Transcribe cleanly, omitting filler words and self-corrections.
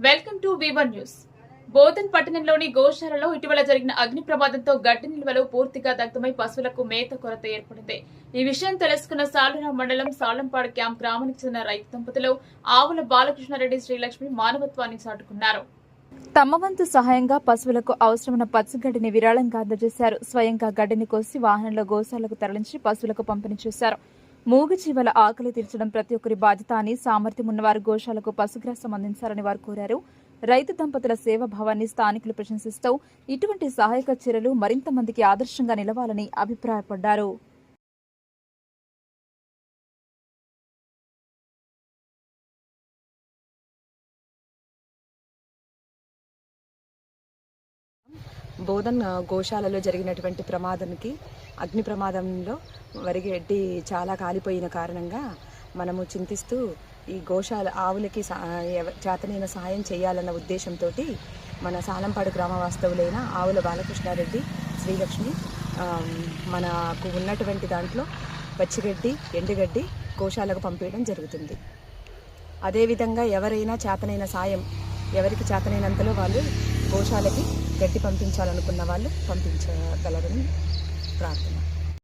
Welcome to V1 news. Bodhan పట్టణంలోని గోశాలలో ఇటీవల జరిగిన అగ్ని ప్రమాదంతో గడ్డి నిల్వలు పూర్తిగా దగ్ధమై పశువులకు మేత కొరత ఏర్పడింది. ఈ విషయం తెలుసుకున్న సాలూరు మండలం సాలంపాడు క్యాంప్ గ్రామానికి చెందిన రైతు దంపతులు ఆవుల బాలకృష్ణారెడ్డి, శ్రీలక్ష్మి మానవత్వాన్ని చాటుకున్నారు. తమ వంతు సహాయంగా పశువులకు అవసరమైన పచ్చిగడ్డిని విరాళంగా అందజేశారు. స్వయంగా గడ్డిని కోసి వాహనంలో గోశాలకు తరలించి పశువులకు పంపిణీ చేశారు. మూగజీవాల ఆకలి తీర్చడం ప్రతి ఒక్కరి బాధ్యత అని, సామర్థ్యం ఉన్నవారు గోశాలకు పశుగ్రాసం అందించాలని వారు కోరారు. రైతు దంపతుల సేవాభావాన్ని స్థానికులు ప్రశంసిస్తూ ఇటువంటి సహాయక చర్యలు మరింత మందికి ఆదర్శంగా నిలవాలని అభిప్రాయపడ్డారు. బోధన్ గోశాలలో జరిగినటువంటి అగ్ని ప్రమాదంలో వరిగడ్డి చాలా కాలిపోయిన కారణంగా మనము చింతిస్తూ ఈ గోశాల ఆవులకి చేతనైన సహాయం చేయాలన్న ఉద్దేశంతో మన సాలంపాడు గ్రామ వాస్తవులైన ఆవుల బాలకృష్ణారెడ్డి, శ్రీలక్ష్మి మనకు ఉన్నటువంటి దాంట్లో పచ్చిగడ్డి, ఎండుగడ్డి గోశాలకు పంపించడం జరుగుతుంది. అదేవిధంగా ఎవరైనా చేతనైన సాయం, ఎవరికి చేతనైనంతలో వాళ్ళు గోశాలకి గడ్డి పంపించాలనుకున్న వాళ్ళు పంపించగలరని ప్రార్థన.